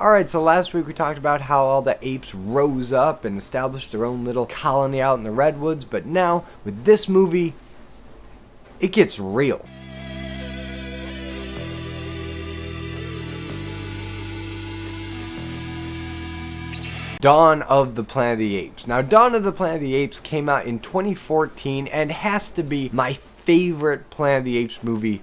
Alright, so last week we talked about how all the apes rose up and established their own little colony out in the redwoods, but now, with this movie, it gets real. Dawn of the Planet of the Apes. Now, Dawn of the Planet of the Apes came out in 2014 and has to be my favorite Planet of the Apes movie,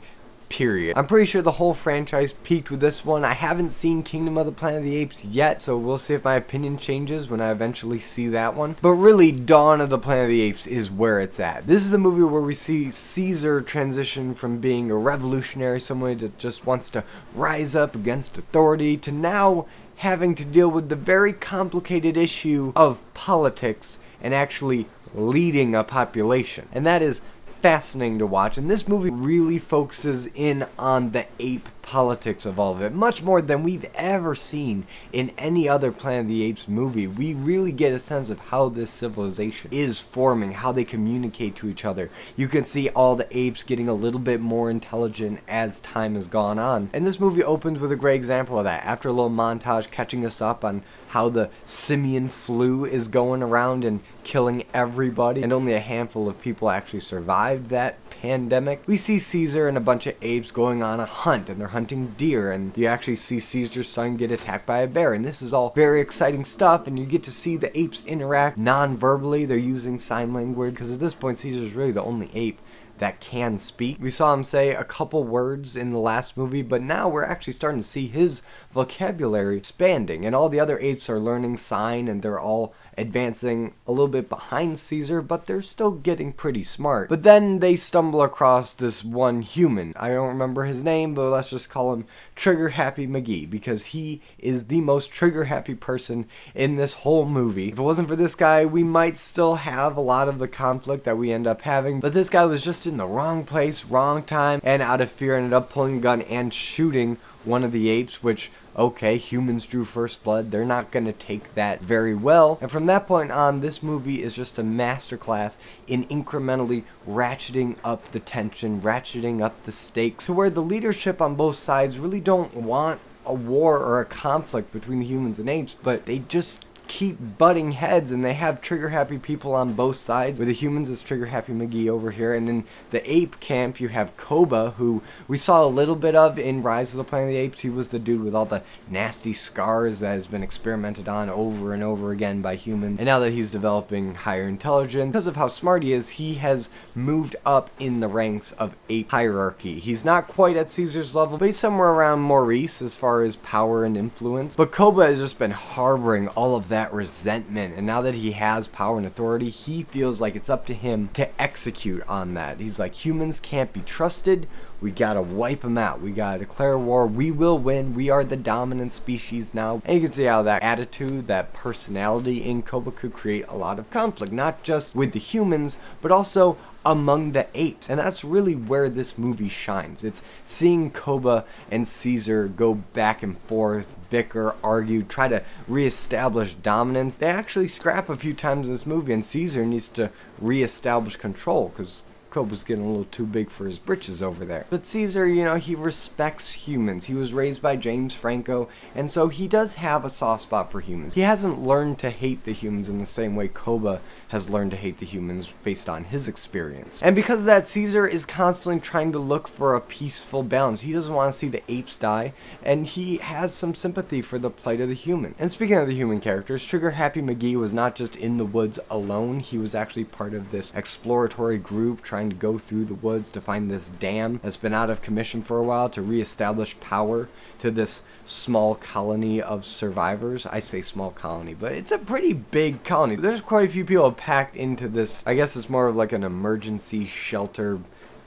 period. I'm pretty sure the whole franchise peaked with this one. I haven't seen Kingdom of the Planet of the Apes yet, so we'll see if my opinion changes when I eventually see that one. But really, Dawn of the Planet of the Apes is where it's at. This is the movie where we see Caesar transition from being a revolutionary, somebody that just wants to rise up against authority, to now having to deal with the very complicated issue of politics and actually leading a population. And that is fascinating to watch, and this movie really focuses in on the ape politics of all of it, much more than we've ever seen in any other Planet of the Apes movie. We really get a sense of how this civilization is forming, how they communicate to each other. You can see all the apes getting a little bit more intelligent as time has gone on, and this movie opens with a great example of that, after a little montage catching us up on how the simian flu is going around and killing everybody, and only a handful of people actually survived that pandemic. We see Caesar and a bunch of apes going on a hunt, and they're hunting deer, and you actually see Caesar's son get attacked by a bear, and this is all very exciting stuff, and you get to see the apes interact non-verbally. They're using sign language, because at this point Caesar's really the only ape that can speak. We saw him say a couple words in the last movie, but now we're actually starting to see his vocabulary expanding, and all the other apes are learning sign, and they're all advancing a little bit behind Caesar, but they're still getting pretty smart. But then they stumble across this one human. I don't remember his name, but let's just call him Trigger Happy McGee, because he is the most trigger happy person in this whole movie. If it wasn't for this guy, we might still have a lot of the conflict that we end up having, but this guy was just in the wrong place, wrong time, and out of fear ended up pulling a gun and shooting one of the apes, which, okay, humans drew first blood. They're not going to take that very well. And from that point on, this movie is just a masterclass in incrementally ratcheting up the tension, ratcheting up the stakes, to where the leadership on both sides really don't want a war or a conflict between the humans and apes, but they just keep butting heads, and they have trigger happy people on both sides. With the humans, it's Trigger Happy McGee over here, and in the ape camp you have Colby, who we saw a little bit of in Rise of the Planet of the Apes. He was the dude with all the nasty scars that has been experimented on over and over again by humans, and now that he's developing higher intelligence, because of how smart he is, he has moved up in the ranks of ape hierarchy. He's not quite at Caesar's level, but he's somewhere around Maurice as far as power and influence. But Colby has just been harboring all of that resentment, and now that he has power and authority, he feels like it's up to him to execute on that. He's like, humans can't be trusted, we gotta wipe them out, we gotta declare war, we will win, we are the dominant species now. And you can see how that attitude, that personality in Colby could create a lot of conflict, not just with the humans, but also among the apes. And that's really where this movie shines. It's seeing Colby and Caesar go back and forth, bicker, argue, try to reestablish dominance. They actually scrap a few times in this movie, and Caesar needs to reestablish control, because Colby's getting a little too big for his britches over there. But Caesar, you know, he respects humans. He was raised by James Franco, and so he does have a soft spot for humans. He hasn't learned to hate the humans in the same way Colby has learned to hate the humans based on his experience. And because of that, Caesar is constantly trying to look for a peaceful balance. He doesn't want to see the apes die, and he has some sympathy for the plight of the human. And speaking of the human characters, Trigger Happy McGee was not just in the woods alone. He was actually part of this exploratory group trying to go through the woods to find this dam that's been out of commission for a while, to reestablish power to this small colony of survivors. I say small colony, but it's a pretty big colony. There's quite a few people packed into this. I guess it's more of like an emergency shelter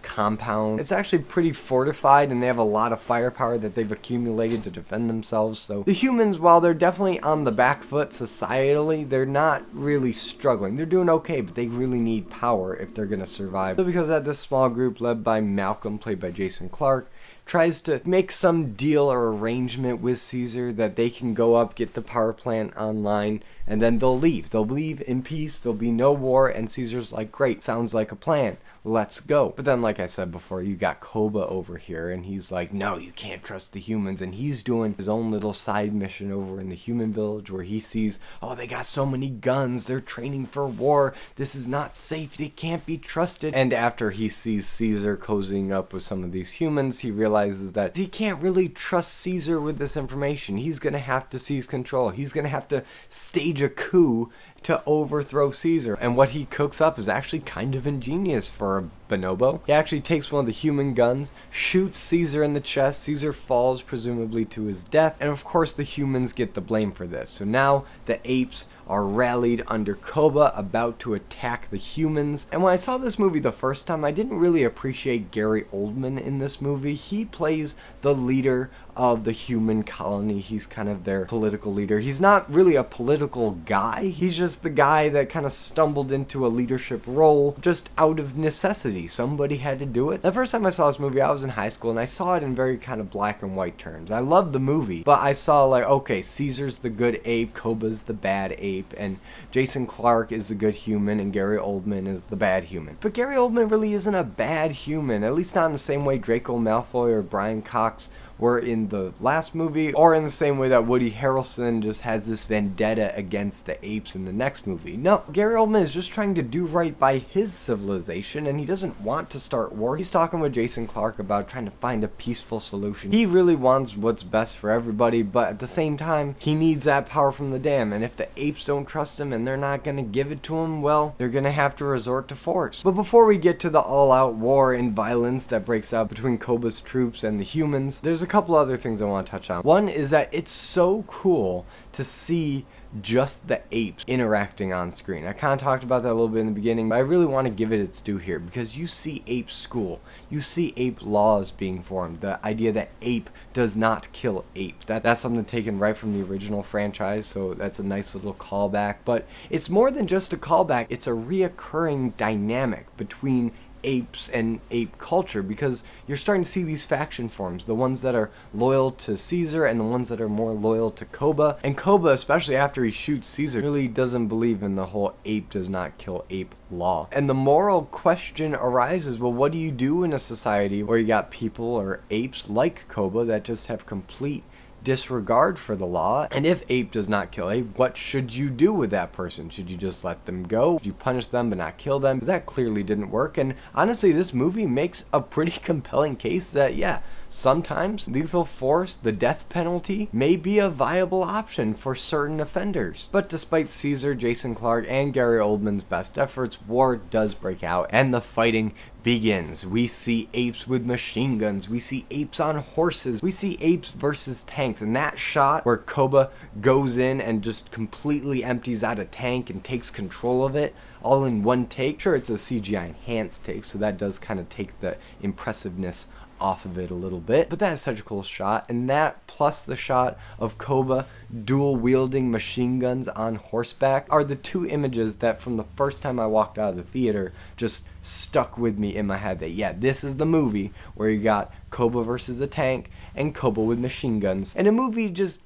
compound. It's actually pretty fortified, and they have a lot of firepower that they've accumulated to defend themselves. So the humans, while they're definitely on the back foot societally, they're not really struggling. They're doing okay, but they really need power if they're gonna survive. So because of that, this small group led by Malcolm, played by Jason Clarke, tries to make some deal or arrangement with Caesar that they can go up, get the power plant online, and then they'll leave. They'll leave in peace, there'll be no war, and Caesar's like, great, sounds like a plan. let's go. But then, like I said before, you got Koba over here, and he's like, no, you can't trust the humans. And he's doing his own little side mission over in the human village where he sees, oh, they got so many guns, they're training for war, this is not safe, they can't be trusted. And after he sees Caesar cozying up with some of these humans, he realizes that he can't really trust Caesar with this information. He's gonna have to seize control. He's gonna have to stage a coup to overthrow Caesar. And what he cooks up is actually kind of ingenious for a bonobo. He actually takes one of the human guns, shoots Caesar in the chest. Caesar falls presumably to his death, and of course the humans get the blame for this. So now the apes are rallied under Koba, about to attack the humans. And when I saw this movie the first time, I didn't really appreciate Gary Oldman in this movie. He plays the leader of the human colony. He's kind of their political leader. He's not really a political guy. He's just the guy that kind of stumbled into a leadership role just out of necessity. Somebody had to do it. The first time I saw this movie, I was in high school, and I saw it in very kind of black and white terms. I loved the movie, but I saw like, okay, Caesar's the good ape, Koba's the bad ape, and Jason Clarke is the good human, and Gary Oldman is the bad human. But Gary Oldman really isn't a bad human, at least not in the same way Draco Malfoy or Brian Cox were in the last movie, or in the same way that Woody Harrelson just has this vendetta against the apes in the next movie. No, Gary Oldman is just trying to do right by his civilization, and he doesn't want to start war. He's talking with Jason Clarke about trying to find a peaceful solution. He really wants what's best for everybody, but at the same time, he needs that power from the dam, and if the apes don't trust him and they're not going to give it to him, well, they're going to have to resort to force. But before we get to the all-out war and violence that breaks out between Koba's troops and the humans, there's a couple other things I want to touch on. One is that it's so cool to see just the apes interacting on screen. I kind of talked about that a little bit in the beginning, but I really want to give it its due here, because you see ape school, you see ape laws being formed, the idea that ape does not kill ape. That's something taken right from the original franchise, so that's a nice little callback. But it's more than just a callback, it's a reoccurring dynamic between apes and ape culture, because you're starting to see these faction forms, the ones that are loyal to Caesar and the ones that are more loyal to Koba. And Koba, especially after he shoots Caesar, really doesn't believe in the whole ape does not kill ape law. And the moral question arises, well, what do you do in a society where you got people or apes like Koba that just have complete disregard for the law? And if ape does not kill ape, what should you do with that person? Should you just let them go? Should you punish them but not kill them? Because that clearly didn't work. And honestly, this movie makes a pretty compelling case that, yeah, sometimes lethal force, the death penalty, may be a viable option for certain offenders. But despite Caesar, Jason Clarke, and Gary Oldman's best efforts, war does break out and the fighting begins. We see apes with machine guns, we see apes on horses, we see apes versus tanks, and that shot where Koba goes in and just completely empties out a tank and takes control of it all in one take. Sure, it's a CGI enhanced take, so that does kind of take the impressiveness off of it a little bit, but that is such a cool shot. And that plus the shot of Koba dual wielding machine guns on horseback are the two images that from the first time I walked out of the theater just stuck with me in my head, that yeah, this is the movie where you got Koba versus a tank and Koba with machine guns, and a movie just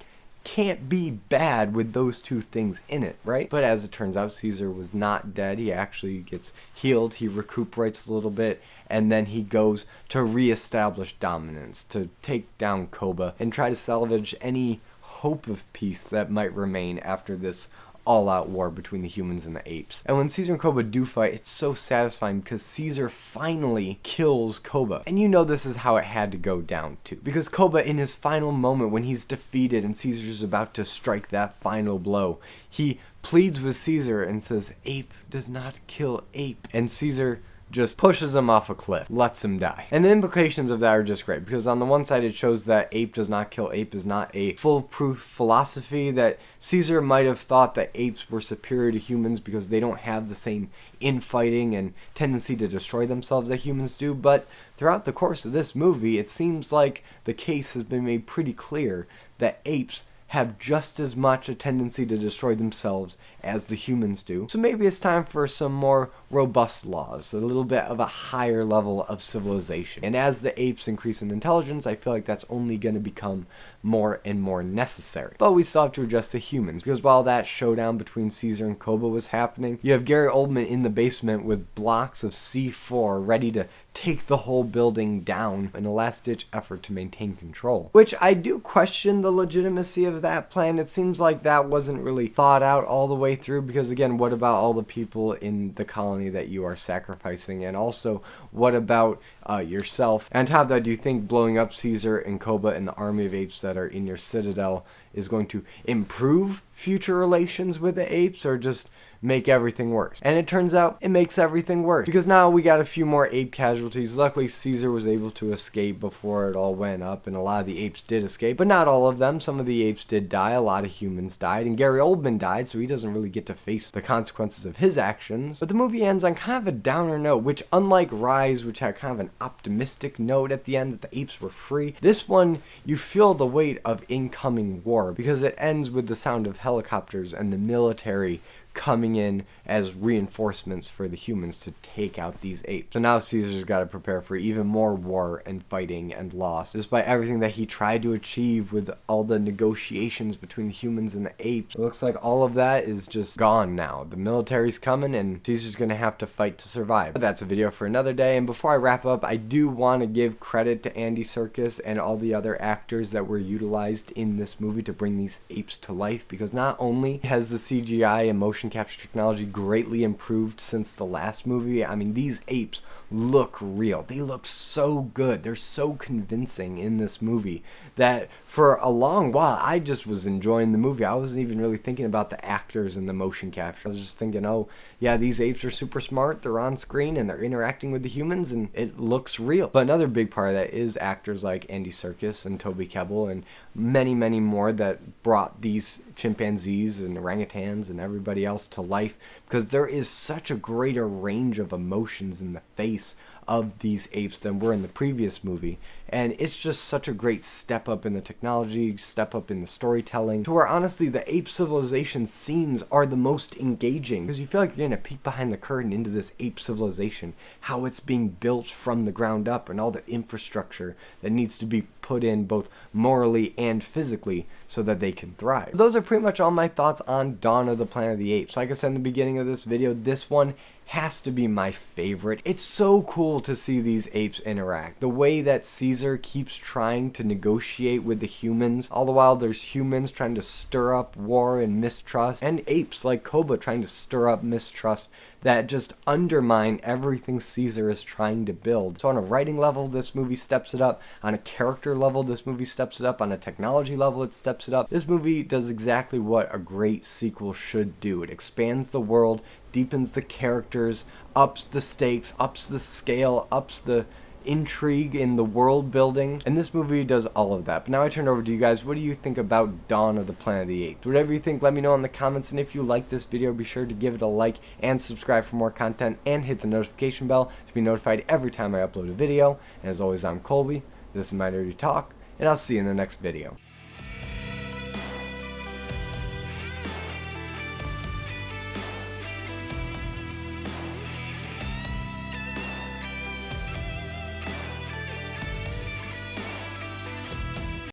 can't be bad with those two things in it, right? But as it turns out, Caesar was not dead. He actually gets healed, he recuperates a little bit, and then he goes to reestablish dominance, to take down Koba and try to salvage any hope of peace that might remain after this all-out war between the humans and the apes. And when Caesar and Koba do fight, it's so satisfying because Caesar finally kills Koba. And you know this is how it had to go down too, because Koba, in his final moment when he's defeated and Caesar's about to strike that final blow, he pleads with Caesar and says, ape does not kill ape. And Caesar just pushes him off a cliff, lets him die. And the implications of that are just great, because on the one side it shows that ape does not kill ape is not a foolproof philosophy, that Caesar might have thought that apes were superior to humans because they don't have the same infighting and tendency to destroy themselves that humans do. But throughout the course of this movie, it seems like the case has been made pretty clear that apes have just as much a tendency to destroy themselves as the humans do. So maybe it's time for some more robust laws, a little bit of a higher level of civilization. And as the apes increase in intelligence, I feel like that's only going to become more and more necessary. But we still have to address the humans, because while that showdown between Caesar and Colby was happening, you have Gary Oldman in the basement with blocks of C4 ready to take the whole building down in a last-ditch effort to maintain control. Which I do question the legitimacy of that plan. It seems like that wasn't really thought out all the way through, because again, what about all the people in the colony that you are sacrificing? And also, what about yourself? And on top of that, do you think blowing up Caesar and Colby and the army of apes that are in your citadel is going to improve future relations with the apes, or just make everything worse? And it turns out it makes everything worse, because now we got a few more ape casualties. Luckily, Caesar was able to escape before it all went up, and a lot of the apes did escape, but not all of them. Some of the apes did die, a lot of humans died, and Gary Oldman died, so he doesn't really get to face the consequences of his actions. But the movie ends on kind of a downer note, which unlike Rise, which had kind of an optimistic note at the end that the apes were free, this one, you feel the weight of incoming war, because it ends with the sound of helicopters and the military coming in as reinforcements for the humans to take out these apes. So now Caesar's got to prepare for even more war and fighting and loss, despite everything that he tried to achieve with all the negotiations between the humans and the apes. It looks like all of that is just gone now. The military's coming and Caesar's gonna have to fight to survive. But that's a video for another day, and before I wrap up, I do want to give credit to Andy Serkis and all the other actors that were utilized in this movie to bring these apes to life, because not only has the CGI and motion capture technology greatly improved since the last movie, I mean, these apes look real. They look so good. They're so convincing in this movie that for a long while I just was enjoying the movie. I wasn't even really thinking about the actors and the motion capture. I was just thinking, oh yeah, these apes are super smart, they're on screen and they're interacting with the humans and it looks real. But another big part of that is actors like Andy Serkis and Toby Kebbell and many, many more that brought these chimpanzees and orangutans and everybody else to life, because there is such a greater range of emotions in the face of these apes than were in the previous movie, and it's just such a great step up in the technology, step up in the storytelling, to where honestly the ape civilization scenes are the most engaging, because you feel like you're getting a peek behind the curtain into this ape civilization, how it's being built from the ground up, and all the infrastructure that needs to be put in both morally and physically so that they can thrive. Those are pretty much all my thoughts on Dawn of the Planet of the Apes. Like I said in the beginning of this video, this one has to be my favorite. It's so cool to see these apes interact. The way that Caesar keeps trying to negotiate with the humans, all the while there's humans trying to stir up war and mistrust, and apes like Colby trying to stir up mistrust that just undermine everything Caesar is trying to build. So on a writing level, this movie steps it up. On a character level, this movie steps it up. On a technology level, it steps it up. This movie does exactly what a great sequel should do. It expands the world, deepens the characters, ups the stakes, ups the scale, ups the intrigue in the world building, and this movie does all of that. But now I turn over to you guys. What do you think about Dawn of the Planet of the Apes? Whatever you think, let me know in the comments, and if you like this video, be sure to give it a like and subscribe for more content, and hit the notification bell to be notified every time I upload a video. And as always, I'm Colby, this is My Nerdy Talk, and I'll see you in the next video.